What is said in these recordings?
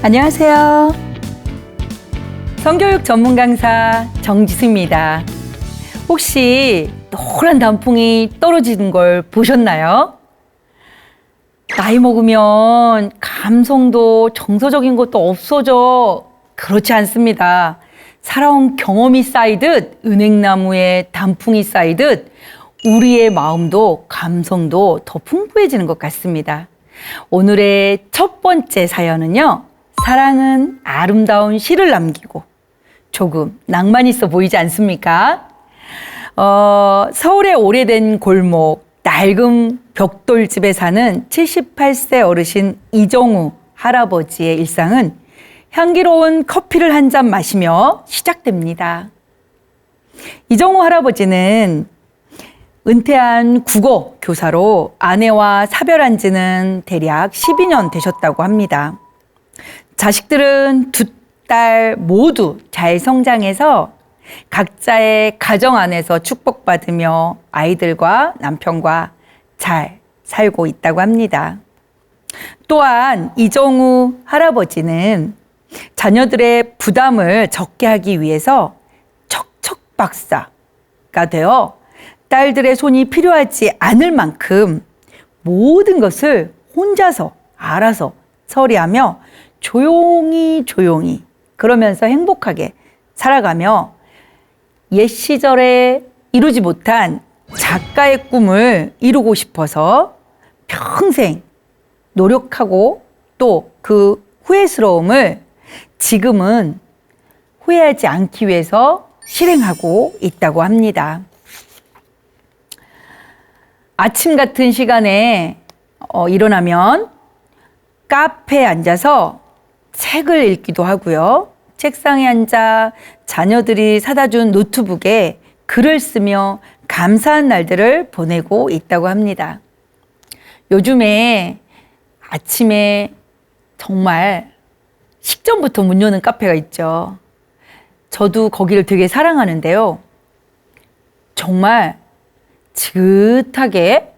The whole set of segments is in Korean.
안녕하세요. 성교육 전문 강사 정지수입니다. 혹시 노란 단풍이 떨어지는 걸 보셨나요? 나이 먹으면 감성도 정서적인 것도 없어져. 그렇지 않습니다. 살아온 경험이 쌓이듯 은행나무에 단풍이 쌓이듯 우리의 마음도 감성도 더 풍부해지는 것 같습니다. 오늘의 첫 번째 사연은요. 사랑은 아름다운 시를 남기고 조금 낭만 있어 보이지 않습니까? 서울의 오래된 골목 낡은 벽돌집에 사는 78세 어르신 이정우 할아버지의 일상은 향기로운 커피를 한 잔 마시며 시작됩니다. 이정우 할아버지는 은퇴한 국어 교사로 아내와 사별한 지는 대략 12년 되셨다고 합니다. 자식들은 두 딸 모두 잘 성장해서 각자의 가정 안에서 축복받으며 아이들과 남편과 잘 살고 있다고 합니다. 또한 이정우 할아버지는 자녀들의 부담을 적게 하기 위해서 척척 박사가 되어 딸들의 손이 필요하지 않을 만큼 모든 것을 혼자서 알아서 처리하며 조용히 그러면서 행복하게 살아가며 옛 시절에 이루지 못한 작가의 꿈을 이루고 싶어서 평생 노력하고 또 그 후회스러움을 지금은 후회하지 않기 위해서 실행하고 있다고 합니다. 아침 같은 시간에 일어나면 카페에 앉아서 책을 읽기도 하고요. 책상에 앉아 자녀들이 사다 준 노트북에 글을 쓰며 감사한 날들을 보내고 있다고 합니다. 요즘에 아침에 정말 식전부터 문 여는 카페가 있죠. 저도 거기를 되게 사랑하는데요. 정말 지긋하게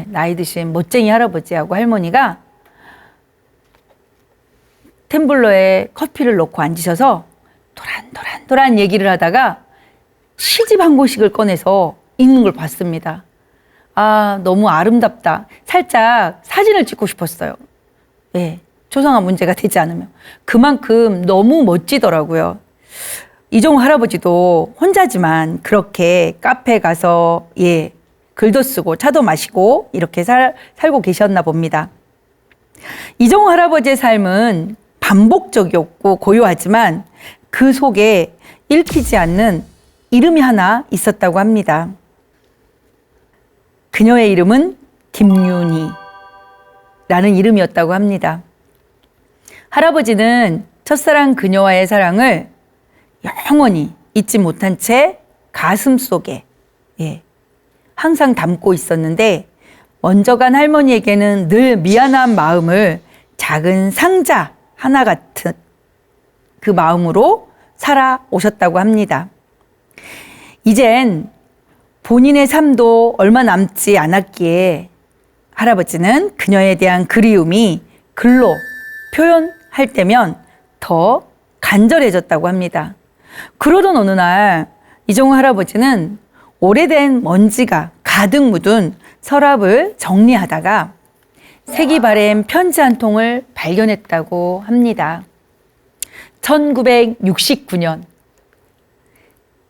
나이 드신 멋쟁이 할아버지하고 할머니가 텀블러에 커피를 넣고 앉으셔서 도란도란 얘기를 하다가 시집 한 권씩을 꺼내서 읽는 걸 봤습니다. 아, 너무 아름답다. 살짝 사진을 찍고 싶었어요. 초상화 문제가 되지 않으면. 그만큼 너무 멋지더라고요. 이정우 할아버지도 혼자지만 그렇게 카페에 가서 글도 쓰고 차도 마시고 이렇게 살고 계셨나 봅니다. 이정우 할아버지의 삶은 반복적이었고 고요하지만 그 속에 읽히지 않는 이름이 하나 있었다고 합니다. 그녀의 이름은 김윤희라는 이름이었다고 합니다. 할아버지는 첫사랑 그녀와의 사랑을 영원히 잊지 못한 채 가슴 속에 항상 담고 있었는데 먼저 간 할머니에게는 늘 미안한 마음을 작은 상자 하나 같은 그 마음으로 살아오셨다고 합니다. 이젠 본인의 삶도 얼마 남지 않았기에 할아버지는 그녀에 대한 그리움이 글로 표현할 때면 더 간절해졌다고 합니다. 그러던 어느 날 이정우 할아버지는 오래된 먼지가 가득 묻은 서랍을 정리하다가 색이 바랜 편지 한 통을 발견했다고 합니다. 1969년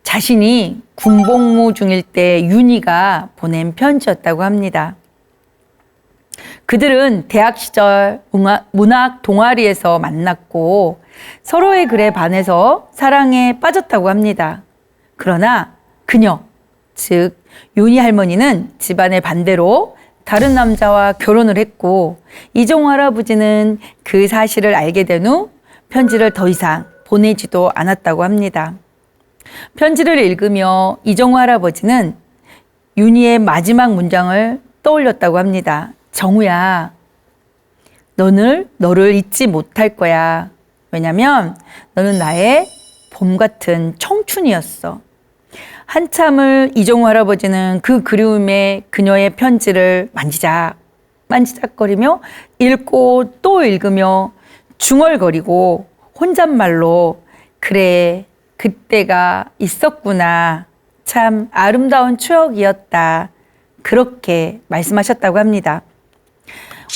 자신이 군복무 중일 때 윤희가 보낸 편지였다고 합니다. 그들은 대학 시절 문학 동아리에서 만났고 서로의 글에 반해서 사랑에 빠졌다고 합니다. 그러나 그녀, 즉 윤희 할머니는 집안의 반대로 다른 남자와 결혼을 했고 이정우 할아버지는 그 사실을 알게 된 후 편지를 더 이상 보내지도 않았다고 합니다. 편지를 읽으며 이정우 할아버지는 윤희의 마지막 문장을 떠올렸다고 합니다. 정우야, 너를 잊지 못할 거야. 왜냐면 너는 나의 봄 같은 청춘이었어. 한참을 이정우 할아버지는 그 그리움에 그녀의 편지를 만지작거리며 읽고 또 읽으며 중얼거리고 혼잣말로 그래, 그때가 있었구나. 참 아름다운 추억이었다. 그렇게 말씀하셨다고 합니다.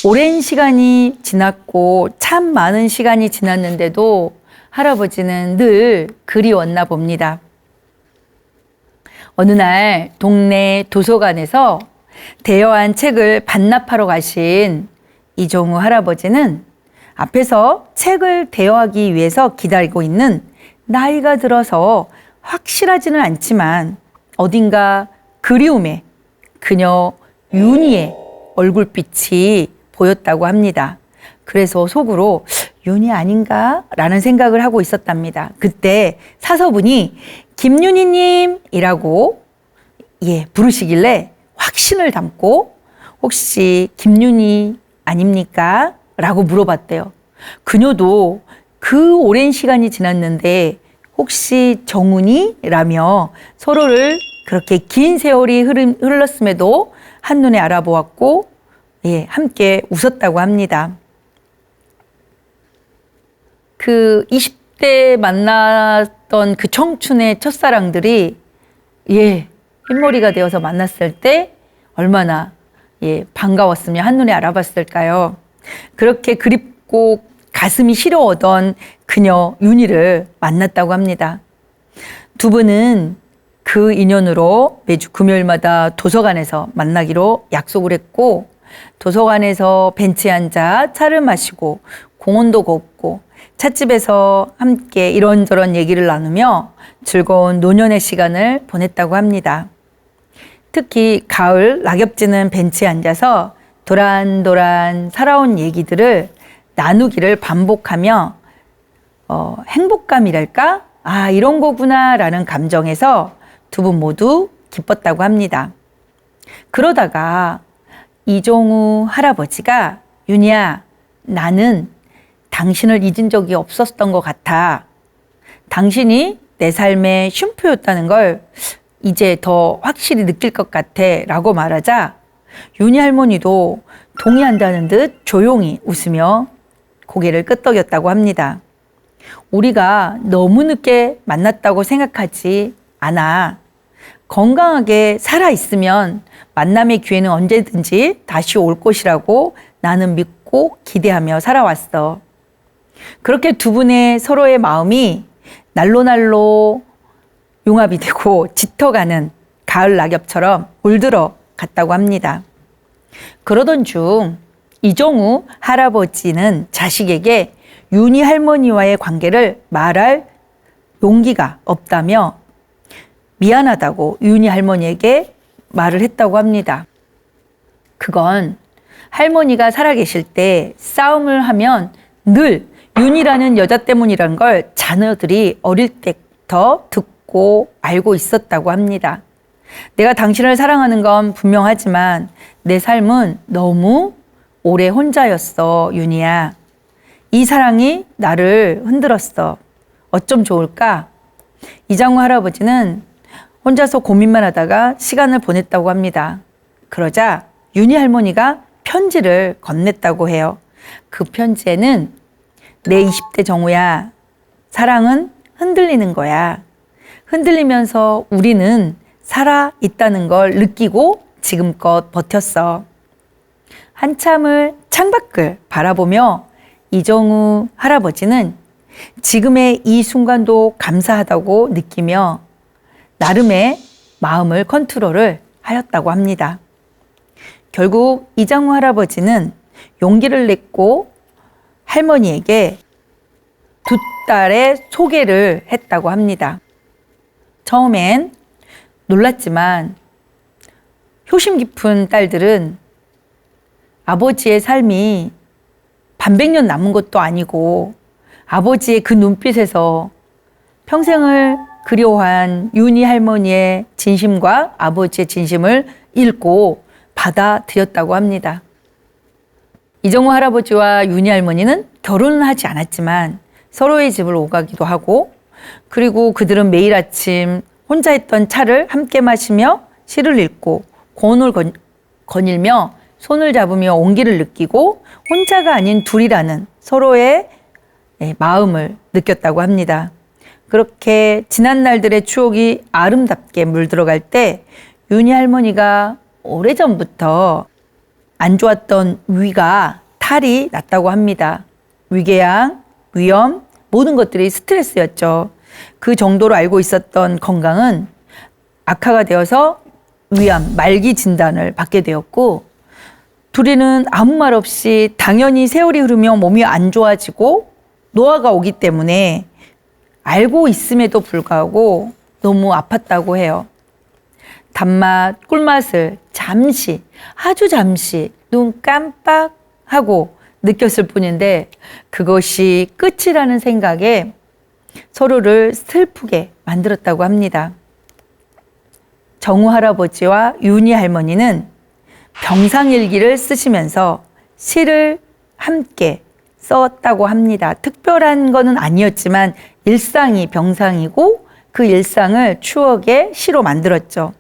오랜 시간이 지났고 참 많은 시간이 지났는데도 할아버지는 늘 그리웠나 봅니다. 어느 날 동네 도서관에서 대여한 책을 반납하러 가신 이종우 할아버지는 앞에서 책을 대여하기 위해서 기다리고 있는 나이가 들어서 확실하지는 않지만 어딘가 그리움에 그녀 윤희의 얼굴빛이 보였다고 합니다. 그래서 속으로 윤희 아닌가? 라는 생각을 하고 있었답니다. 그때 사서분이 김윤희님이라고 부르시길래 확신을 담고 혹시 김윤희 아닙니까? 라고 물어봤대요. 그녀도 그 오랜 시간이 지났는데 혹시 정훈이? 라며 서로를 그렇게 긴 세월이 흘렀음에도 한눈에 알아보았고 함께 웃었다고 합니다. 그 20대 만났던 그 청춘의 첫사랑들이 흰머리가 되어서 만났을 때 얼마나 반가웠으며 한눈에 알아봤을까요? 그렇게 그립고 가슴이 시려오던 그녀 윤희를 만났다고 합니다. 두 분은 그 인연으로 매주 금요일마다 도서관에서 만나기로 약속을 했고 도서관에서 벤치에 앉아 차를 마시고 공원도 걷고 찻집에서 함께 이런저런 얘기를 나누며 즐거운 노년의 시간을 보냈다고 합니다. 특히 가을 낙엽지는 벤치에 앉아서 도란도란 살아온 얘기들을 나누기를 반복하며 행복감이랄까? 아, 이런 거구나 라는 감정에서 두 분 모두 기뻤다고 합니다. 그러다가 이종우 할아버지가 윤희야, 나는 당신을 잊은 적이 없었던 것 같아. 당신이 내 삶의 쉼표였다는 걸 이제 더 확실히 느낄 것 같아 라고 말하자 윤희 할머니도 동의한다는 듯 조용히 웃으며 고개를 끄덕였다고 합니다. 우리가 너무 늦게 만났다고 생각하지 않아. 건강하게 살아있으면 만남의 기회는 언제든지 다시 올 것이라고 나는 믿고 기대하며 살아왔어. 그렇게 두 분의 서로의 마음이 날로 융합이 되고 짙어가는 가을 낙엽처럼 물들어 갔다고 합니다. 그러던 중 이종우 할아버지는 자식에게 윤희 할머니와의 관계를 말할 용기가 없다며 미안하다고 윤희 할머니에게 말을 했다고 합니다. 그건 할머니가 살아계실 때 싸움을 하면 늘 윤희라는 여자 때문이란 걸 자녀들이 어릴 때부터 듣고 알고 있었다고 합니다. 내가 당신을 사랑하는 건 분명하지만 내 삶은 너무 오래 혼자였어, 윤희야. 이 사랑이 나를 흔들었어. 어쩜 좋을까? 이장우 할아버지는 혼자서 고민만 하다가 시간을 보냈다고 합니다. 그러자 윤희 할머니가 편지를 건넸다고 해요. 그 편지에는 내 20대 정우야, 사랑은 흔들리는 거야. 흔들리면서 우리는 살아있다는 걸 느끼고 지금껏 버텼어. 한참을 창밖을 바라보며 이종우 할아버지는 지금의 이 순간도 감사하다고 느끼며 나름의 마음을 컨트롤을 하였다고 합니다. 결국 이장우 할아버지는 용기를 냈고 할머니에게 두 딸의 소개를 했다고 합니다. 처음엔 놀랐지만 효심 깊은 딸들은 아버지의 삶이 반백년 남은 것도 아니고 아버지의 그 눈빛에서 평생을 그리워한 윤희 할머니의 진심과 아버지의 진심을 읽고 받아들였다고 합니다. 이종우 할아버지와 윤희 할머니는 결혼은 하지 않았지만 서로의 집을 오가기도 하고 그리고 그들은 매일 아침 혼자 했던 차를 함께 마시며 시를 읽고 고운을 거닐며 손을 잡으며 온기를 느끼고 혼자가 아닌 둘이라는 서로의 마음을 느꼈다고 합니다. 그렇게 지난 날들의 추억이 아름답게 물들어갈 때 윤희 할머니가 오래전부터 안 좋았던 위가 탈이 났다고 합니다. 위궤양, 위염, 모든 것들이 스트레스였죠. 그 정도로 알고 있었던 건강은 악화가 되어서 위암, 말기 진단을 받게 되었고, 둘이는 아무 말 없이 당연히 세월이 흐르며 몸이 안 좋아지고 노화가 오기 때문에 알고 있음에도 불구하고 너무 아팠다고 해요. 단맛, 꿀맛을 잠시, 아주 잠시 눈 깜빡하고 느꼈을 뿐인데 그것이 끝이라는 생각에 서로를 슬프게 만들었다고 합니다. 정우 할아버지와 윤희 할머니는 병상일기를 쓰시면서 시를 함께 썼다고 합니다. 특별한 거는 아니었지만 일상이 병상이고 그 일상을 추억의 시로 만들었죠.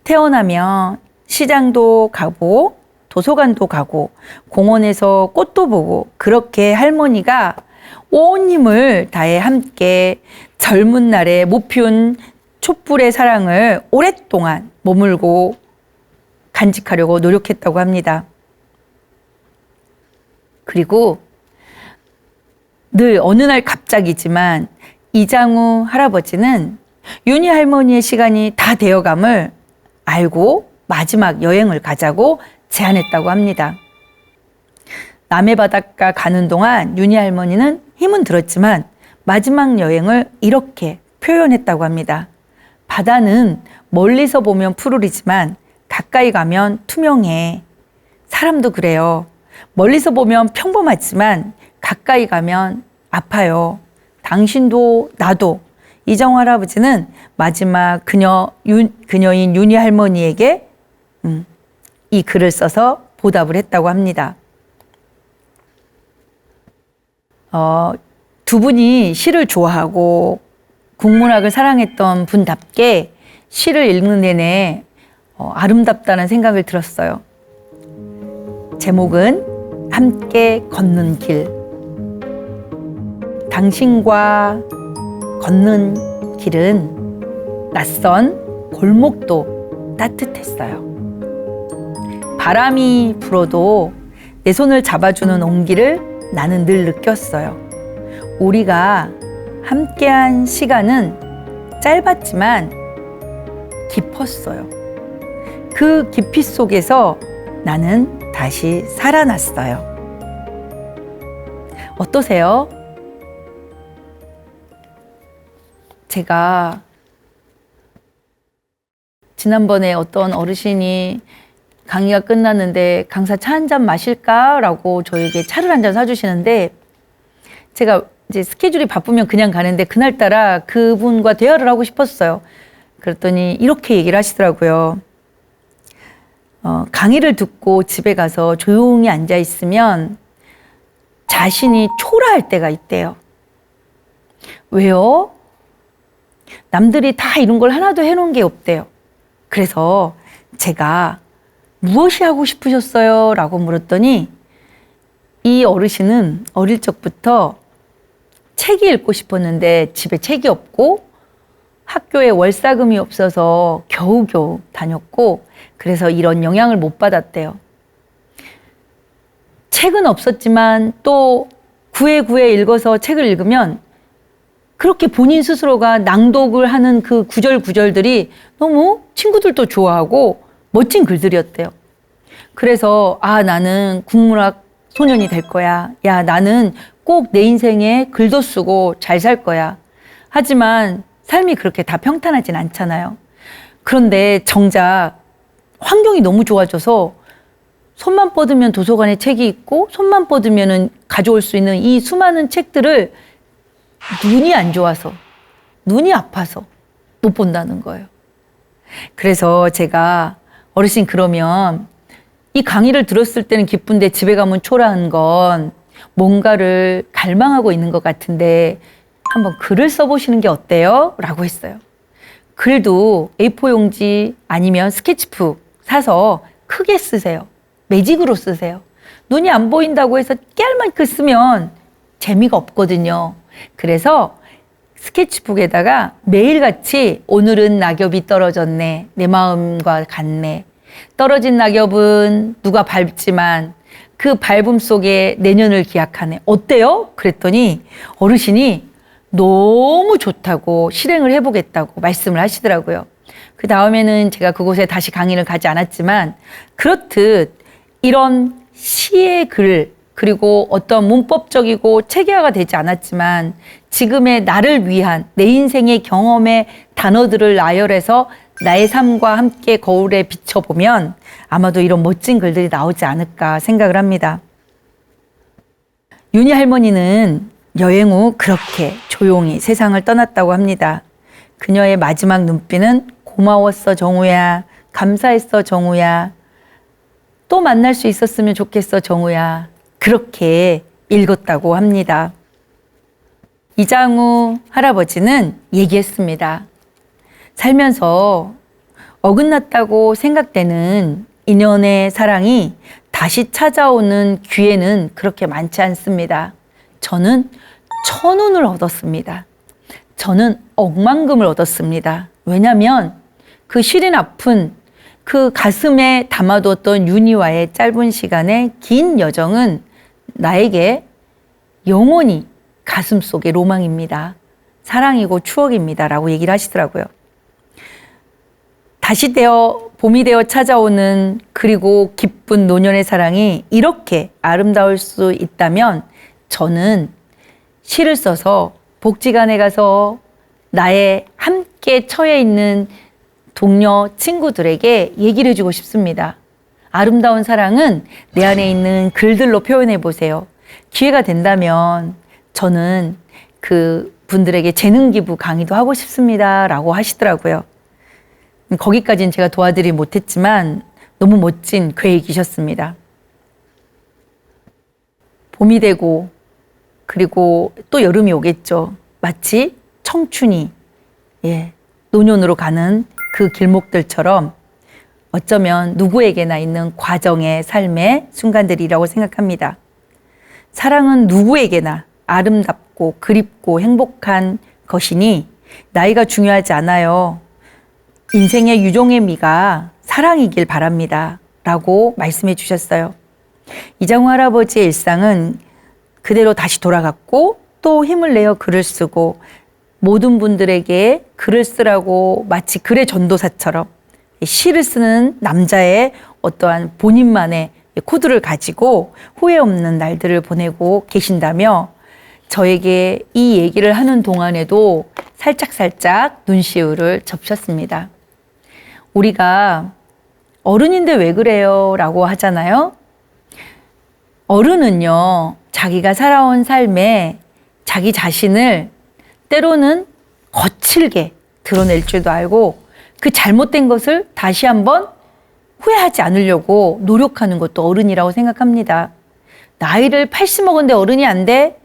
태어나면 시장도 가고 도서관도 가고 공원에서 꽃도 보고 그렇게 할머니가 온 힘을 다해 함께 젊은 날에 못 피운 촛불의 사랑을 오랫동안 머물고 간직하려고 노력했다고 합니다. 그리고 늘 어느 날 갑자기지만 이장우 할아버지는 윤희 할머니의 시간이 다 되어감을 알고 마지막 여행을 가자고 제안했다고 합니다. 남해 바닷가 가는 동안 윤희 할머니는 힘은 들었지만 마지막 여행을 이렇게 표현했다고 합니다. 바다는 멀리서 보면 푸르리지만 가까이 가면 투명해. 사람도 그래요. 멀리서 보면 평범하지만 가까이 가면 아파요. 당신도 나도. 이장우 할아버지는 마지막 그녀인 윤희 할머니에게 이 글을 써서 보답을 했다고 합니다. 두 분이 시를 좋아하고 국문학을 사랑했던 분답게 시를 읽는 내내 아름답다는 생각을 들었어요. 제목은 함께 걷는 길. 당신과 걷는 길은 낯선 골목도 따뜻했어요. 바람이 불어도 내 손을 잡아주는 온기를 나는 늘 느꼈어요. 우리가 함께한 시간은 짧았지만 깊었어요. 그 깊이 속에서 나는 다시 살아났어요. 어떠세요? 제가 지난번에 어떤 어르신이 강의가 끝났는데 강사 차 한 잔 마실까라고 저에게 차를 한 잔 사주시는데 제가 이제 스케줄이 바쁘면 그냥 가는데 그날따라 그분과 대화를 하고 싶었어요. 그랬더니 이렇게 얘기를 하시더라고요. 강의를 듣고 집에 가서 조용히 앉아 있으면 자신이 초라할 때가 있대요. 왜요? 남들이 다 이런 걸 하나도 해놓은 게 없대요. 그래서 제가 무엇이 하고 싶으셨어요? 라고 물었더니 이 어르신은 어릴 적부터 책이 읽고 싶었는데 집에 책이 없고 학교에 월사금이 없어서 겨우겨우 다녔고 그래서 이런 영향을 못 받았대요. 책은 없었지만 또 구해 읽어서 책을 읽으면 그렇게 본인 스스로가 낭독을 하는 그 구절구절들이 너무 친구들도 좋아하고 멋진 글들이었대요. 그래서 나는 국문학 소년이 될 거야. 야, 나는 꼭 내 인생에 글도 쓰고 잘 살 거야. 하지만 삶이 그렇게 다 평탄하진 않잖아요. 그런데 정작 환경이 너무 좋아져서 손만 뻗으면 도서관에 책이 있고 손만 뻗으면 가져올 수 있는 이 수많은 책들을 눈이 안 좋아서, 눈이 아파서 못 본다는 거예요. 그래서 제가 어르신 그러면 이 강의를 들었을 때는 기쁜데 집에 가면 초라한 건 뭔가를 갈망하고 있는 것 같은데 한번 글을 써보시는 게 어때요? 라고 했어요. 글도 A4 용지 아니면 스케치북 사서 크게 쓰세요. 매직으로 쓰세요. 눈이 안 보인다고 해서 깨알만큼 쓰면 재미가 없거든요. 그래서 스케치북에다가 매일같이 오늘은 낙엽이 떨어졌네. 내 마음과 같네. 떨어진 낙엽은 누가 밟지만 그 밟음 속에 내년을 기약하네. 어때요? 그랬더니 어르신이 너무 좋다고 실행을 해보겠다고 말씀을 하시더라고요. 그 다음에는 제가 그곳에 다시 강의를 가지 않았지만 그렇듯 이런 시의 글 그리고 어떤 문법적이고 체계화가 되지 않았지만 지금의 나를 위한 내 인생의 경험의 단어들을 나열해서 나의 삶과 함께 거울에 비춰보면 아마도 이런 멋진 글들이 나오지 않을까 생각을 합니다. 윤희 할머니는 여행 후 그렇게 조용히 세상을 떠났다고 합니다. 그녀의 마지막 눈빛은 고마웠어 정우야, 감사했어 정우야, 또 만날 수 있었으면 좋겠어 정우야, 그렇게 읽었다고 합니다. 이장우 할아버지는 얘기했습니다. 살면서 어긋났다고 생각되는 인연의 사랑이 다시 찾아오는 기회는 그렇게 많지 않습니다. 저는 1,000원을 얻었습니다. 저는 억만금을 얻었습니다. 왜냐하면 그 시린 아픈 그 가슴에 담아두었던 윤희와의 짧은 시간의 긴 여정은 나에게 영원히 가슴속의 로망입니다. 사랑이고 추억입니다. 라고 얘기를 하시더라고요. 다시 봄이 되어 찾아오는 그리고 기쁜 노년의 사랑이 이렇게 아름다울 수 있다면 저는 시를 써서 복지관에 가서 나의 함께 처해 있는 동료 친구들에게 얘기를 해주고 싶습니다. 아름다운 사랑은 내 안에 있는 글들로 표현해 보세요. 기회가 된다면 저는 그 분들에게 재능 기부 강의도 하고 싶습니다. 라고 하시더라고요. 거기까지는 제가 도와드리지 못했지만 너무 멋진 계획이셨습니다. 봄이 되고 그리고 또 여름이 오겠죠. 마치 청춘이 노년으로 가는 그 길목들처럼 어쩌면 누구에게나 있는 과정의 삶의 순간들이라고 생각합니다. 사랑은 누구에게나 아름답고 그립고 행복한 것이니 나이가 중요하지 않아요. 인생의 유종의 미가 사랑이길 바랍니다. 라고 말씀해 주셨어요. 이장우 할아버지의 일상은 그대로 다시 돌아갔고 또 힘을 내어 글을 쓰고 모든 분들에게 글을 쓰라고 마치 글의 전도사처럼 시를 쓰는 남자의 어떠한 본인만의 코드를 가지고 후회 없는 날들을 보내고 계신다며 저에게 이 얘기를 하는 동안에도 살짝살짝 눈시울을 접셨습니다. 우리가 어른인데 왜 그래요? 라고 하잖아요. 어른은요, 자기가 살아온 삶에 자기 자신을 때로는 거칠게 드러낼 줄도 알고 그 잘못된 것을 다시 한번 후회하지 않으려고 노력하는 것도 어른이라고 생각합니다. 나이를 80 먹었는데 어른이 안 돼?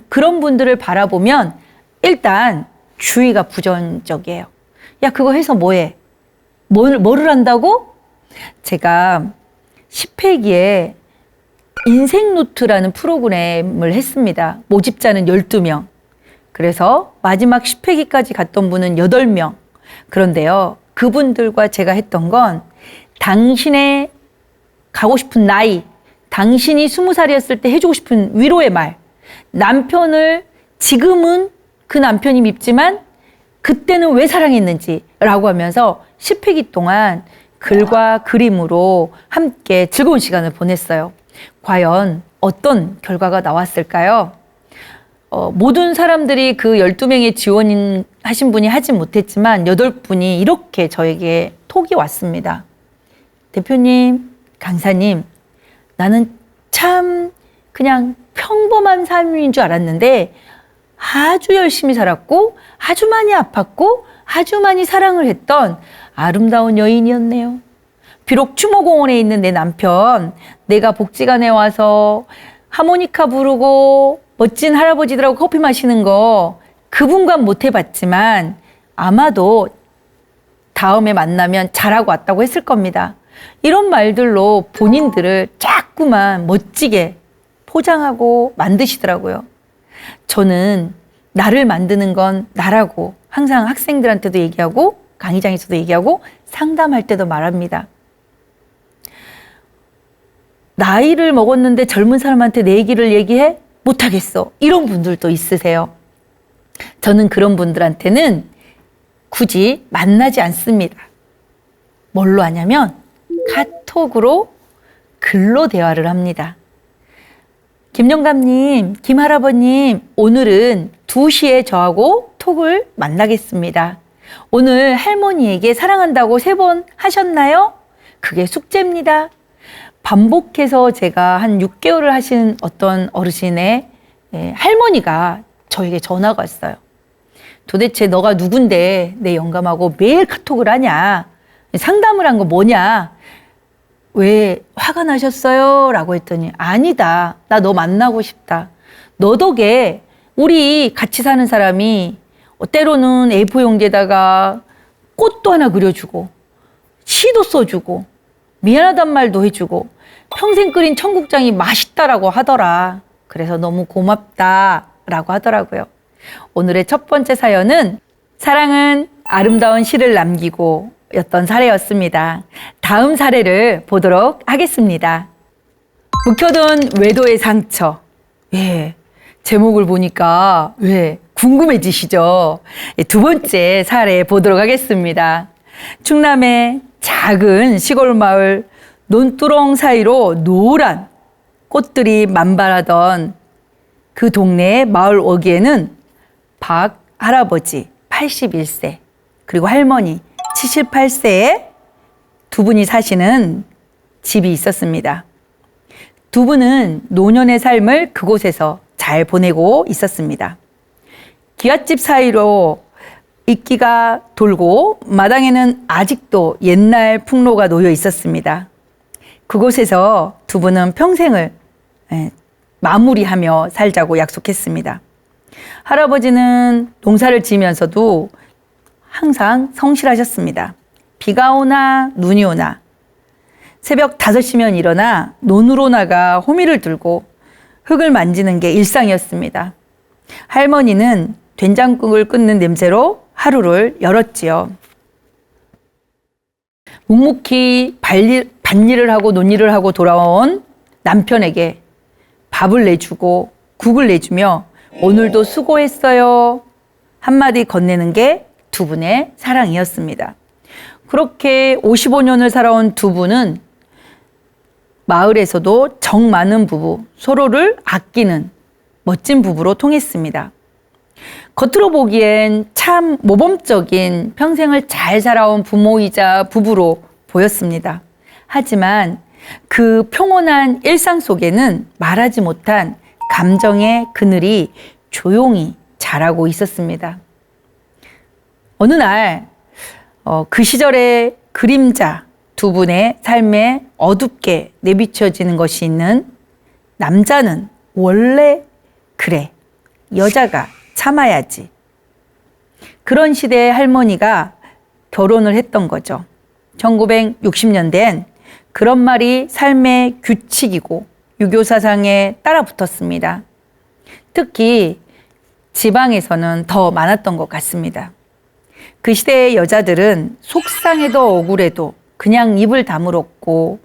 그런 분들을 바라보면 일단 주의가 부정적이에요. 야, 그거 해서 뭐해? 뭐를 한다고? 제가 10회기에 인생 노트라는 프로그램을 했습니다. 모집자는 12명. 그래서 마지막 10회기까지 갔던 분은 8명. 그런데요, 그분들과 제가 했던 건 당신의 가고 싶은 나이, 당신이 20살이었을 때 해주고 싶은 위로의 말, 남편을 지금은 그 남편이 밉지만 그때는 왜 사랑했는지 라고 하면서 10회기 동안 글과 그림으로 함께 즐거운 시간을 보냈어요. 과연 어떤 결과가 나왔을까요? 모든 사람들이 그 12명의 지원하신 분이 하진 못했지만 8분이 이렇게 저에게 톡이 왔습니다. 대표님, 강사님, 나는 참 그냥 평범한 삶인 줄 알았는데 아주 열심히 살았고 아주 많이 아팠고 아주 많이 사랑을 했던 아름다운 여인이었네요. 비록 추모공원에 있는 내 남편, 내가 복지관에 와서 하모니카 부르고 멋진 할아버지들하고 커피 마시는 거 그분과는 못 해봤지만 아마도 다음에 만나면 잘하고 왔다고 했을 겁니다. 이런 말들로 본인들을 자꾸만 멋지게 포장하고 만드시더라고요. 저는 나를 만드는 건 나라고 항상 학생들한테도 얘기하고 강의장에서도 얘기하고 상담할 때도 말합니다. 나이를 먹었는데 젊은 사람한테 내 얘기를 얘기해? 못하겠어. 이런 분들도 있으세요. 저는 그런 분들한테는 굳이 만나지 않습니다. 뭘로 하냐면 카톡으로 글로 대화를 합니다. 김영감님, 김할아버님, 오늘은 2시에 저하고 톡을 만나겠습니다. 오늘 할머니에게 사랑한다고 3번 하셨나요? 그게 숙제입니다. 반복해서 제가 한 6개월을 하신 어떤 어르신의 할머니가 저에게 전화가 왔어요. 도대체 너가 누군데 내 영감하고 매일 카톡을 하냐? 상담을 한 거 뭐냐? 왜 화가 나셨어요? 라고 했더니 아니다. 나 너 만나고 싶다. 너 덕에 우리 같이 사는 사람이 때로는 A4 용지에다가 꽃도 하나 그려주고 시도 써주고 미안하단 말도 해주고 평생 끓인 청국장이 맛있다라고 하더라. 그래서 너무 고맙다라고 하더라고요. 오늘의 첫 번째 사연은 사랑은 아름다운 시를 남기고 였던 사례였습니다. 다음 사례를 보도록 하겠습니다. 묵혀둔 외도의 상처. 예, 제목을 보니까 궁금해지시죠? 두 번째 사례 보도록 하겠습니다. 충남의 작은 시골 마을 논두렁 사이로 노란 꽃들이 만발하던 그 동네의 마을 어귀에는 박 할아버지 81세 그리고 할머니 78세의 두 분이 사시는 집이 있었습니다. 두 분은 노년의 삶을 그곳에서 잘 보내고 있었습니다. 기와집 사이로 이끼가 돌고 마당에는 아직도 옛날 풍로가 놓여 있었습니다. 그곳에서 두 분은 평생을 마무리하며 살자고 약속했습니다. 할아버지는 농사를 지으면서도 항상 성실하셨습니다. 비가 오나 눈이 오나 새벽 5시면 일어나 논으로 나가 호미를 들고 흙을 만지는 게 일상이었습니다. 할머니는 된장국을 끓는 냄새로 하루를 열었지요. 묵묵히 밭일을 하고 논일을 하고 돌아온 남편에게 밥을 내주고 국을 내주며 오늘도 수고했어요 한마디 건네는 게 두 분의 사랑이었습니다. 그렇게 55년을 살아온 두 분은 마을에서도 정 많은 부부, 서로를 아끼는 멋진 부부로 통했습니다. 겉으로 보기엔 참 모범적인 평생을 잘 살아온 부모이자 부부로 보였습니다. 하지만 그 평온한 일상 속에는 말하지 못한 감정의 그늘이 조용히 자라고 있었습니다. 어느 날 그 시절의 그림자 두 분의 삶에 어둡게 내비쳐지는 것이 있는 남자는 원래 그래, 여자가 참아야지. 그런 시대의 할머니가 결혼을 했던 거죠. 1960년대엔 그런 말이 삶의 규칙이고 유교 사상에 따라붙었습니다. 특히 지방에서는 더 많았던 것 같습니다. 그 시대의 여자들은 속상해도 억울해도 그냥 입을 다물었고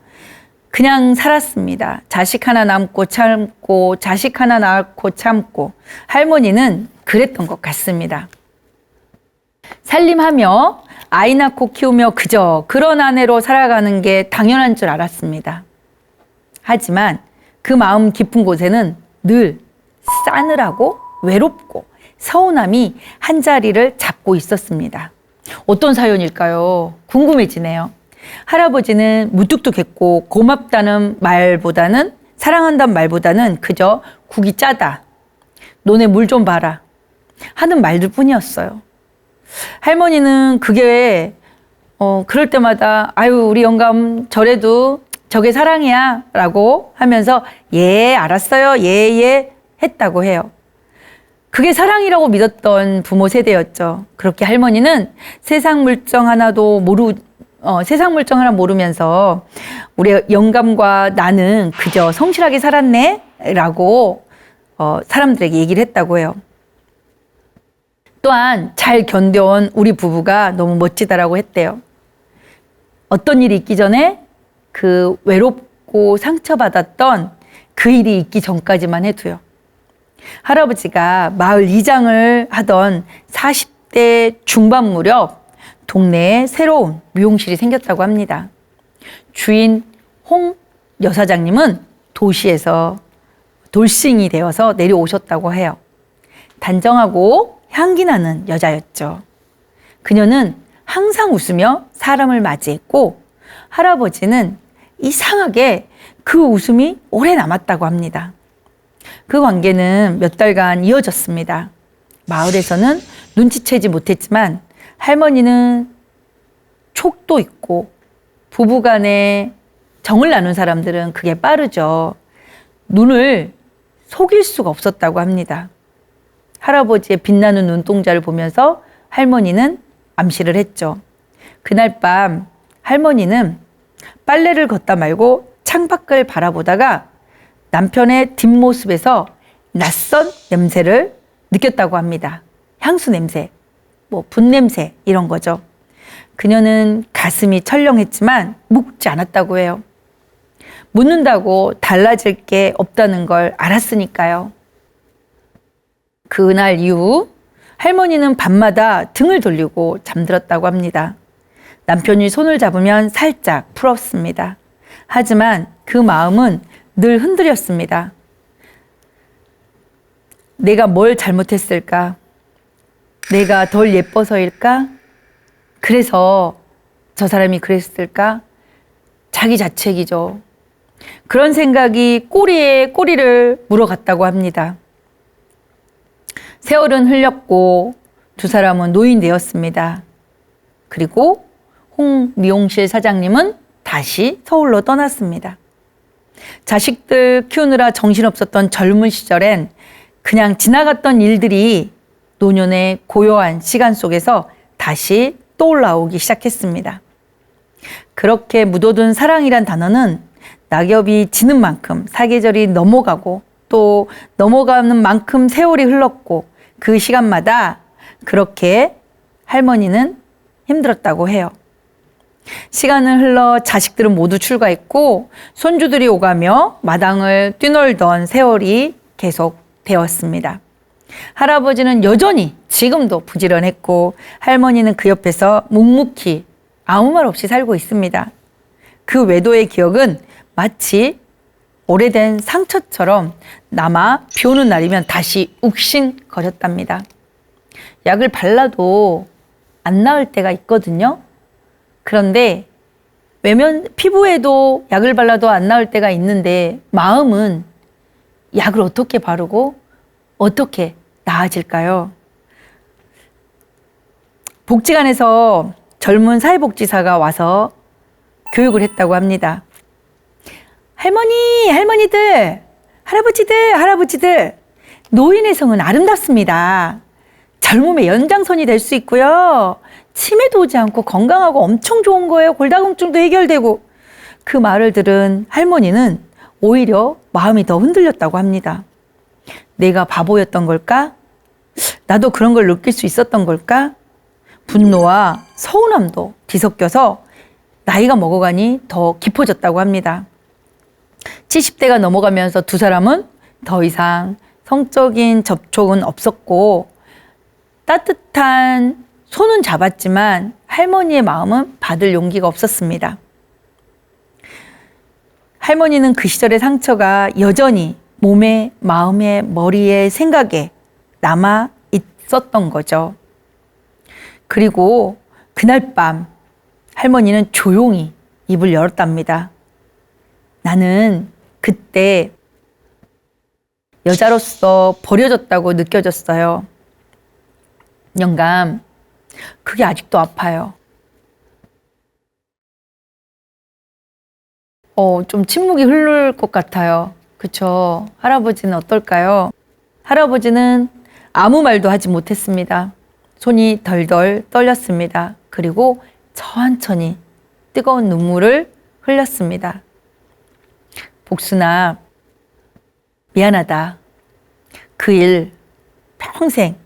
그냥 살았습니다. 자식 하나 낳고 참고 자식 하나 낳고 참고 할머니는 그랬던 것 같습니다. 살림하며 아이 낳고 키우며 그저 그런 아내로 살아가는 게 당연한 줄 알았습니다. 하지만 그 마음 깊은 곳에는 늘 싸늘하고 외롭고 서운함이 한 자리를 잡고 있었습니다. 어떤 사연일까요? 궁금해지네요. 할아버지는 무뚝뚝했고 고맙다는 말보다는 사랑한다는 말보다는 그저 국이 짜다, 논에 물 좀 봐라 하는 말들 뿐이었어요. 할머니는 그게 그럴 때마다 아유 우리 영감 저래도 저게 사랑이야 라고 하면서 예 알았어요 예 했다고 해요. 그게 사랑이라고 믿었던 부모 세대였죠. 그렇게 할머니는 세상 물정 하나 모르면서 우리 영감과 나는 그저 성실하게 살았네 라고 사람들에게 얘기를 했다고 해요. 또한 잘 견뎌온 우리 부부가 너무 멋지다라고 했대요. 어떤 일이 있기 전에 그 외롭고 상처받았던 그 일이 있기 전까지만 해도요. 할아버지가 마을 이장을 하던 40대 중반 무렵 동네에 새로운 미용실이 생겼다고 합니다. 주인 홍 여사장님은 도시에서 돌싱이 되어서 내려오셨다고 해요. 단정하고 향기 나는 여자였죠. 그녀는 항상 웃으며 사람을 맞이했고 할아버지는 이상하게 그 웃음이 오래 남았다고 합니다. 그 관계는 몇 달간 이어졌습니다. 마을에서는 눈치채지 못했지만 할머니는 촉도 있고 부부간에 정을 나눈 사람들은 그게 빠르죠. 눈을 속일 수가 없었다고 합니다. 할아버지의 빛나는 눈동자를 보면서 할머니는 암시를 했죠. 그날 밤 할머니는 빨래를 걷다 말고 창밖을 바라보다가 남편의 뒷모습에서 낯선 냄새를 느꼈다고 합니다. 향수 냄새, 분 냄새 이런 거죠. 그녀는 가슴이 철렁했지만 묵지 않았다고 해요. 묻는다고 달라질 게 없다는 걸 알았으니까요. 그날 이후 할머니는 밤마다 등을 돌리고 잠들었다고 합니다. 남편이 손을 잡으면 살짝 풀었습니다. 하지만 그 마음은 늘 흔들렸습니다. 내가 뭘 잘못했을까? 내가 덜 예뻐서일까? 그래서 저 사람이 그랬을까? 자기 자책이죠. 그런 생각이 꼬리에 꼬리를 물어갔다고 합니다. 세월은 흘렸고 두 사람은 노인 되었습니다. 그리고 홍 미용실 사장님은 다시 서울로 떠났습니다. 자식들 키우느라 정신없었던 젊은 시절엔 그냥 지나갔던 일들이 노년의 고요한 시간 속에서 다시 떠올라오기 시작했습니다. 그렇게 묻어둔 사랑이란 단어는 낙엽이 지는 만큼 사계절이 넘어가고 또 넘어가는 만큼 세월이 흘렀고 그 시간마다 그렇게 할머니는 힘들었다고 해요. 시간은 흘러 자식들은 모두 출가했고 손주들이 오가며 마당을 뛰놀던 세월이 계속 되었습니다. 할아버지는 여전히 지금도 부지런했고 할머니는 그 옆에서 묵묵히 아무 말 없이 살고 있습니다. 그 외도의 기억은 마치 오래된 상처처럼 남아 비 오는 날이면 다시 욱신거렸답니다. 약을 발라도 안 나을 때가 있거든요. 그런데 피부에도 약을 발라도 안 나을 때가 있는데 마음은 약을 어떻게 바르고 어떻게 나아질까요? 복지관에서 젊은 사회복지사가 와서 교육을 했다고 합니다. 할머니들, 할아버지들, 노인의 성은 아름답습니다. 젊음의 연장선이 될 수 있고요. 치매도 오지 않고 건강하고 엄청 좋은 거예요. 골다공증도 해결되고. 그 말을 들은 할머니는 오히려 마음이 더 흔들렸다고 합니다. 내가 바보였던 걸까? 나도 그런 걸 느낄 수 있었던 걸까? 분노와 서운함도 뒤섞여서 나이가 먹어가니 더 깊어졌다고 합니다. 70대가 넘어가면서 두 사람은 더 이상 성적인 접촉은 없었고 따뜻한 손은 잡았지만 할머니의 마음은 받을 용기가 없었습니다. 할머니는 그 시절의 상처가 여전히 몸에, 마음에, 머리에, 생각에 남아 있었던 거죠. 그리고 그날 밤 할머니는 조용히 입을 열었답니다. 나는 그때 여자로서 버려졌다고 느껴졌어요. 영감, 그게 아직도 아파요. 좀 침묵이 흐를 것 같아요. 그쵸? 할아버지는 어떨까요? 할아버지는 아무 말도 하지 못했습니다. 손이 덜덜 떨렸습니다. 그리고 천천히 뜨거운 눈물을 흘렸습니다. 복순아, 미안하다. 그 일 평생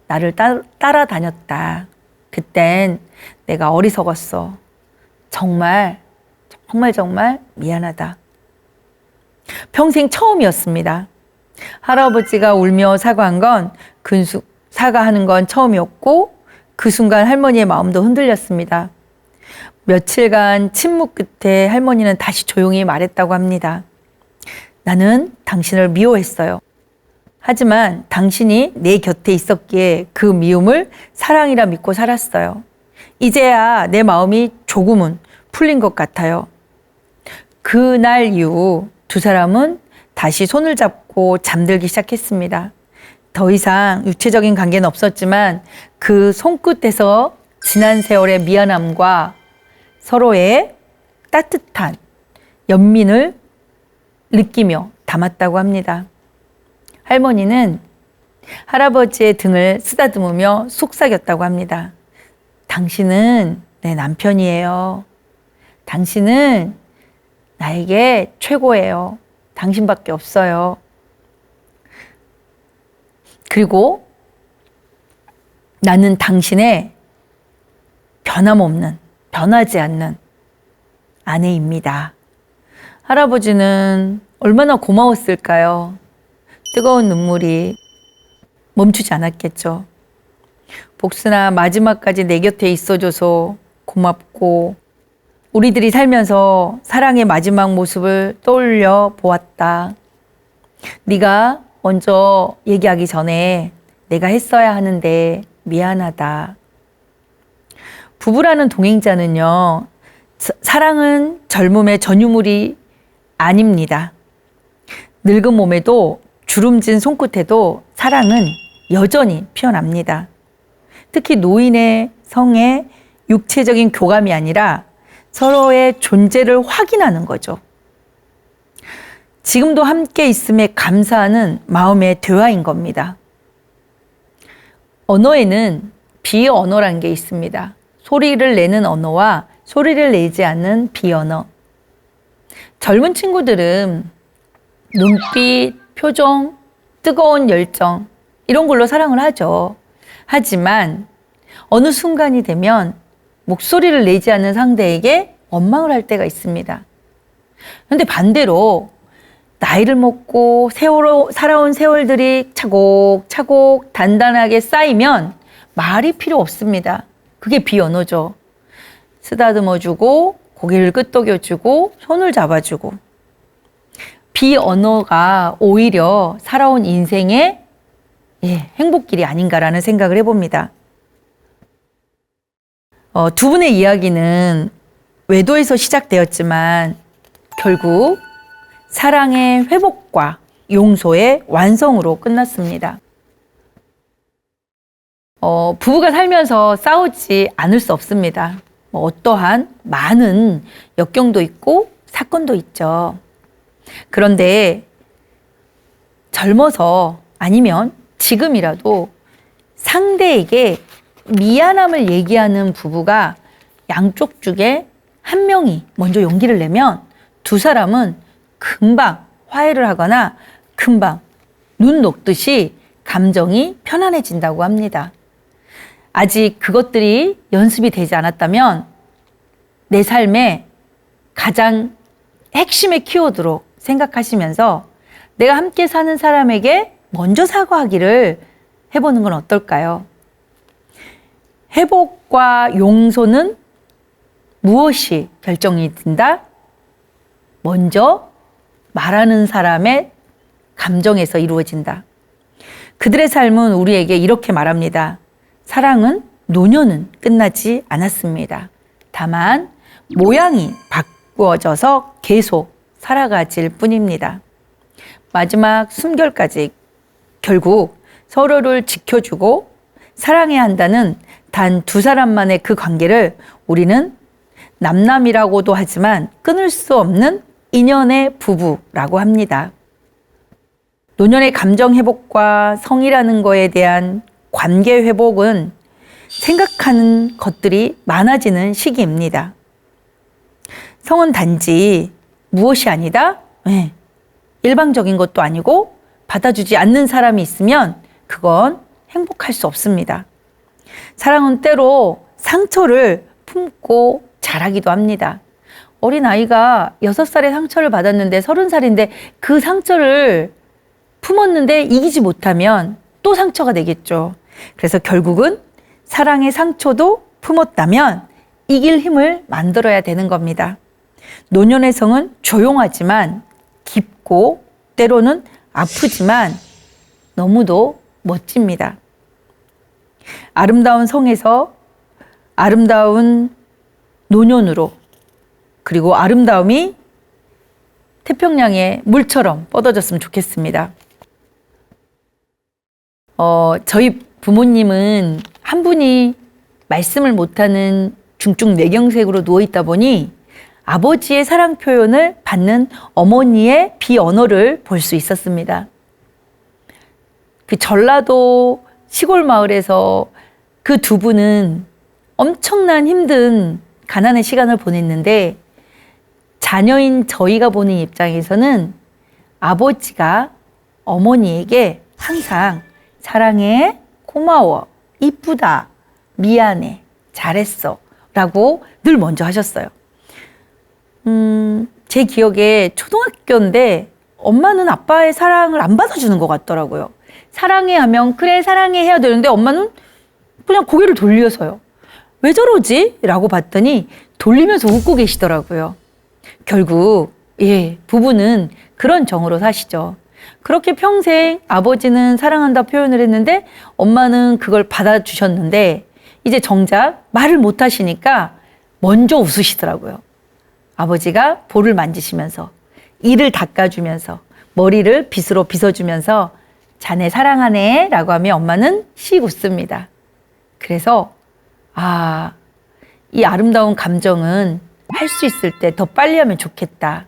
나를 따라다녔다. 그땐 내가 어리석었어. 정말 미안하다. 평생 처음이었습니다. 할아버지가 울며 사과한 건 사과하는 건 처음이었고 그 순간 할머니의 마음도 흔들렸습니다. 며칠간 침묵 끝에 할머니는 다시 조용히 말했다고 합니다. 나는 당신을 미워했어요. 하지만 당신이 내 곁에 있었기에 그 미움을 사랑이라 믿고 살았어요. 이제야 내 마음이 조금은 풀린 것 같아요. 그날 이후 두 사람은 다시 손을 잡고 잠들기 시작했습니다. 더 이상 육체적인 관계는 없었지만 그 손끝에서 지난 세월의 미안함과 서로의 따뜻한 연민을 느끼며 담았다고 합니다. 할머니는 할아버지의 등을 쓰다듬으며 속삭였다고 합니다. 당신은 내 남편이에요. 당신은 나에게 최고예요. 당신밖에 없어요. 그리고 나는 당신의 변하지 않는 아내입니다. 할아버지는 얼마나 고마웠을까요? 뜨거운 눈물이 멈추지 않았겠죠. 복순아, 마지막까지 내 곁에 있어줘서 고맙고 우리들이 살면서 사랑의 마지막 모습을 떠올려 보았다. 네가 먼저 얘기하기 전에 내가 했어야 하는데 미안하다. 부부라는 동행자는요, 사랑은 젊음의 전유물이 아닙니다. 늙은 몸에도 주름진 손끝에도 사랑은 여전히 피어납니다. 특히 노인의 성의 육체적인 교감이 아니라 서로의 존재를 확인하는 거죠. 지금도 함께 있음에 감사하는 마음의 대화인 겁니다. 언어에는 비언어라는 게 있습니다. 소리를 내는 언어와 소리를 내지 않는 비언어. 젊은 친구들은 눈빛, 표정, 뜨거운 열정 이런 걸로 사랑을 하죠. 하지만 어느 순간이 되면 목소리를 내지 않는 상대에게 원망을 할 때가 있습니다. 그런데 반대로 나이를 먹고 살아온 세월들이 차곡차곡 단단하게 쌓이면 말이 필요 없습니다. 그게 비언어죠. 쓰다듬어주고 고개를 끄덕여주고 손을 잡아주고. 비언어가 오히려 살아온 인생의 행복길이 아닌가라는 생각을 해봅니다. 두 분의 이야기는 외도에서 시작되었지만 결국 사랑의 회복과 용서의 완성으로 끝났습니다. 부부가 살면서 싸우지 않을 수 없습니다. 어떠한 많은 역경도 있고 사건도 있죠. 그런데 젊어서 아니면 지금이라도 상대에게 미안함을 얘기하는 부부가 양쪽 중에 한 명이 먼저 용기를 내면 두 사람은 금방 화해를 하거나 금방 눈 녹듯이 감정이 편안해진다고 합니다. 아직 그것들이 연습이 되지 않았다면 내 삶의 가장 핵심의 키워드로 생각하시면서 내가 함께 사는 사람에게 먼저 사과하기를 해보는 건 어떨까요? 회복과 용서는 무엇이 결정이 된다? 먼저 말하는 사람의 감정에서 이루어진다. 그들의 삶은 우리에게 이렇게 말합니다. 사랑은 노년은 끝나지 않았습니다. 다만 모양이 바꾸어져서 계속 살아가질 뿐입니다. 마지막 숨결까지 결국 서로를 지켜주고 사랑해야 한다는 단 두 사람만의 그 관계를 우리는 남남이라고도 하지만 끊을 수 없는 인연의 부부라고 합니다. 노년의 감정 회복과 성이라는 거에 대한 관계 회복은 생각하는 것들이 많아지는 시기입니다. 성은 단지 무엇이 아니다? 일방적인 것도 아니고 받아주지 않는 사람이 있으면 그건 행복할 수 없습니다. 사랑은 때로 상처를 품고 자라기도 합니다. 어린아이가 6살에 상처를 받았는데 30살인데 그 상처를 품었는데 이기지 못하면 또 상처가 되겠죠. 그래서 결국은 사랑의 상처도 품었다면 이길 힘을 만들어야 되는 겁니다. 노년의 성은 조용하지만 깊고 때로는 아프지만 너무도 멋집니다. 아름다운 성에서 아름다운 노년으로, 그리고 아름다움이 태평양의 물처럼 뻗어졌으면 좋겠습니다. 저희 부모님은 한 분이 말씀을 못하는 중증 뇌경색으로 누워있다 보니 아버지의 사랑 표현을 받는 어머니의 비언어를 볼 수 있었습니다. 그 전라도 시골 마을에서 그 두 분은 엄청난 힘든 가난의 시간을 보냈는데, 자녀인 저희가 보는 입장에서는 아버지가 어머니에게 항상 사랑해, 고마워, 이쁘다, 미안해, 잘했어 라고 늘 먼저 하셨어요. 제 기억에 초등학교인데 엄마는 아빠의 사랑을 안 받아주는 것 같더라고요. 사랑해 하면 그래 사랑해 해야 되는데 엄마는 그냥 고개를 돌려서요. 왜 저러지? 라고 봤더니 돌리면서 웃고 계시더라고요. 결국 부부는 그런 정으로 사시죠. 그렇게 평생 아버지는 사랑한다 표현을 했는데 엄마는 그걸 받아주셨는데 이제 정작 말을 못 하시니까 먼저 웃으시더라고요. 아버지가 볼을 만지시면서 이를 닦아주면서 머리를 빗으로 빗어주면서 자네 사랑하네 라고 하면 엄마는 씩 웃습니다. 그래서 이 아름다운 감정은 할 수 있을 때 더 빨리 하면 좋겠다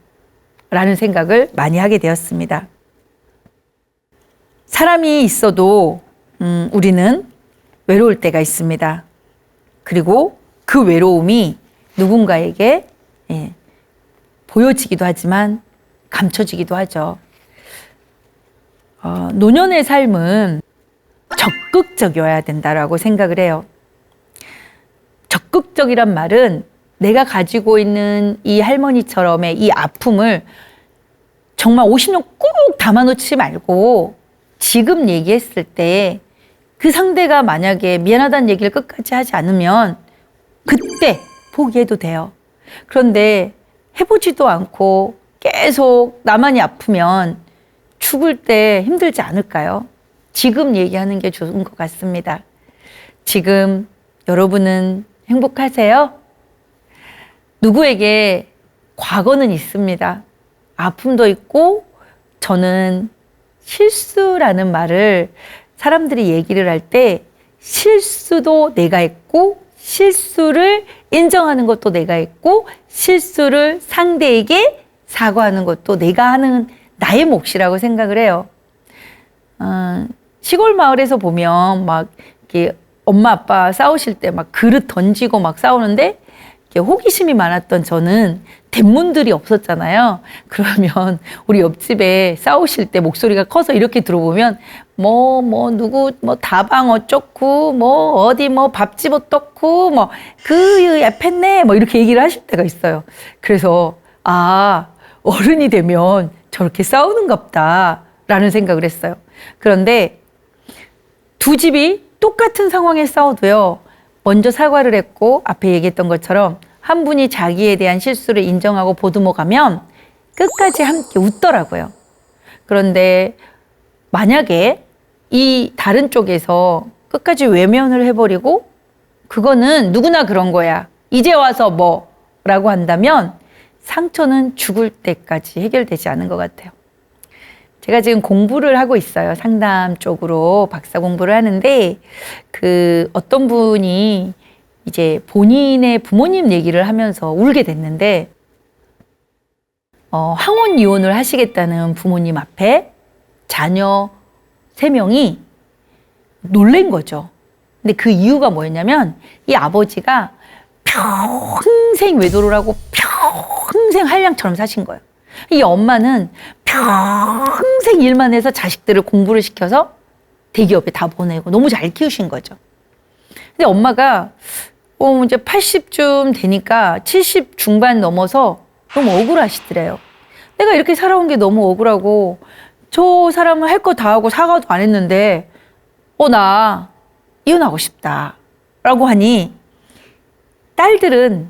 라는 생각을 많이 하게 되었습니다. 사람이 있어도 우리는 외로울 때가 있습니다. 그리고 그 외로움이 누군가에게 보여지기도 하지만 감춰지기도 하죠. 노년의 삶은 적극적이어야 된다라고 생각을 해요. 적극적이란 말은 내가 가지고 있는 이 할머니처럼의 이 아픔을 정말 50년 꾹 담아놓지 말고 지금 얘기했을 때 그 상대가 만약에 미안하다는 얘기를 끝까지 하지 않으면 그때 포기해도 돼요. 그런데 해보지도 않고 계속 나만이 아프면 죽을 때 힘들지 않을까요? 지금 얘기하는 게 좋은 것 같습니다. 지금 여러분은 행복하세요? 누구에게 과거는 있습니다. 아픔도 있고, 저는 실수라는 말을 사람들이 얘기를 할 때 실수도 내가 했고, 실수를 인정하는 것도 내가 했고, 실수를 상대에게 사과하는 것도 내가 하는 나의 몫이라고 생각을 해요. 시골 마을에서 보면 막 이렇게 엄마 아빠 싸우실 때 막 그릇 던지고 막 싸우는데 호기심이 많았던 저는 대문들이 없었잖아요. 그러면 우리 옆집에 싸우실 때 목소리가 커서 이렇게 들어보면 누구 다방 어쩌고 어디 밥집 어떻고 그 애팼네 이렇게 얘기를 하실 때가 있어요. 그래서 어른이 되면 저렇게 싸우는갑다 라는 생각을 했어요. 그런데 두 집이 똑같은 상황에 싸워도요, 먼저 사과를 했고 앞에 얘기했던 것처럼 한 분이 자기에 대한 실수를 인정하고 보듬어 가면 끝까지 함께 웃더라고요. 그런데 만약에 이 다른 쪽에서 끝까지 외면을 해버리고 그거는 누구나 그런 거야, 이제 와서 라고 한다면 상처는 죽을 때까지 해결되지 않은 것 같아요. 제가 지금 공부를 하고 있어요. 상담 쪽으로 박사 공부를 하는데 어떤 분이 이제 본인의 부모님 얘기를 하면서 울게 됐는데 항원 이혼을 하시겠다는 부모님 앞에 자녀 3명이 놀란 거죠. 근데 그 이유가 뭐였냐면 이 아버지가 평생 외도를 하고 평생 한량처럼 사신 거예요. 이 엄마는 평생 일만 해서 자식들을 공부를 시켜서 대기업에 다 보내고 너무 잘 키우신 거죠. 근데 엄마가 이제 80쯤 되니까 70 중반 넘어서 너무 억울하시더래요. 내가 이렇게 살아온 게 너무 억울하고 저 사람은 할 거 다 하고 사과도 안 했는데 나 이혼하고 싶다 라고 하니 딸들은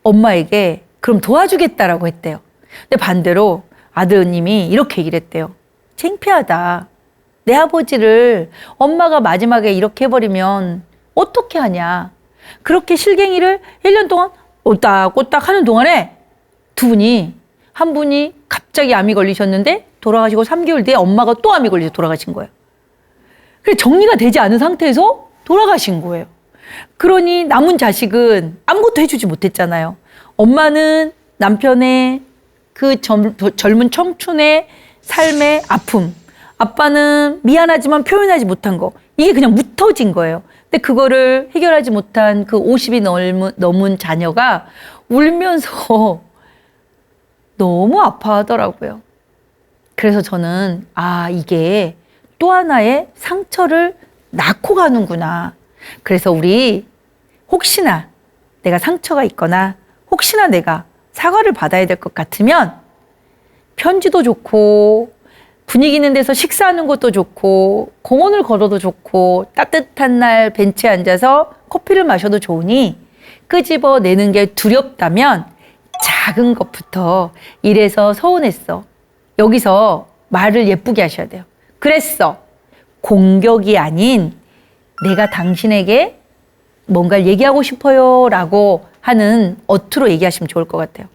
엄마에게 그럼 도와주겠다라고 했대요. 근데 반대로 아드님이 이렇게 얘기를 했대요. 창피하다. 내 아버지를 엄마가 마지막에 이렇게 해버리면 어떻게 하냐. 그렇게 실갱이를 1년 동안 오딱오딱 하는 동안에 두 분이 한 분이 갑자기 암이 걸리셨는데 돌아가시고 3개월 뒤에 엄마가 또 암이 걸려서 돌아가신 거예요. 그래 정리가 되지 않은 상태에서 돌아가신 거예요. 그러니 남은 자식은 아무것도 해주지 못했잖아요. 엄마는 남편의 그 젊은 청춘의 삶의 아픔, 아빠는 미안하지만 표현하지 못한 거, 이게 그냥 묻어진 거예요. 근데 그거를 해결하지 못한 그 50이 넘은 자녀가 울면서 너무 아파하더라고요. 그래서 저는 이게 또 하나의 상처를 낳고 가는구나. 그래서 우리 혹시나 내가 상처가 있거나 혹시나 내가 사과를 받아야 될 것 같으면 편지도 좋고 분위기 있는 데서 식사하는 것도 좋고 공원을 걸어도 좋고 따뜻한 날 벤치에 앉아서 커피를 마셔도 좋으니 끄집어내는 게 두렵다면 작은 것부터 이래서 서운했어. 여기서 말을 예쁘게 하셔야 돼요. 그랬어. 공격이 아닌 내가 당신에게 뭔가를 얘기하고 싶어요 라고 하는 어투로 얘기하시면 좋을 것 같아요.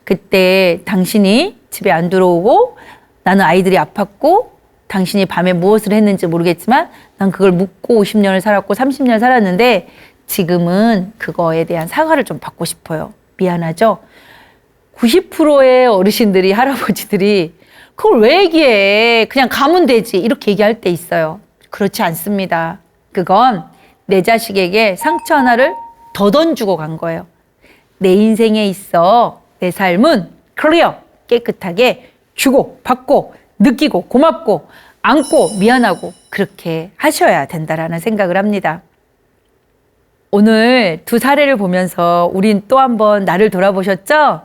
그때 당신이 집에 안 들어오고 나는 아이들이 아팠고 당신이 밤에 무엇을 했는지 모르겠지만 난 그걸 묻고 50년을 살았고 30년을 살았는데 지금은 그거에 대한 사과를 좀 받고 싶어요. 미안하죠? 90%의 어르신들이 할아버지들이 그걸 왜 얘기해? 그냥 가면 되지. 이렇게 얘기할 때 있어요. 그렇지 않습니다. 그건 내 자식에게 상처 하나를 더 던지고 간 거예요. 내 인생에 있어 내 삶은 클리어, 깨끗하게 주고 받고 느끼고 고맙고 안고 미안하고 그렇게 하셔야 된다라는 생각을 합니다. 오늘 두 사례를 보면서 우린 또 한 번 나를 돌아보셨죠?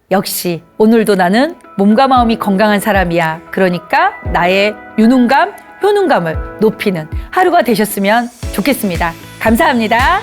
역시 오늘도 나는 몸과 마음이 건강한 사람이야. 그러니까 나의 유능감, 효능감을 높이는 하루가 되셨으면 좋겠습니다. 감사합니다.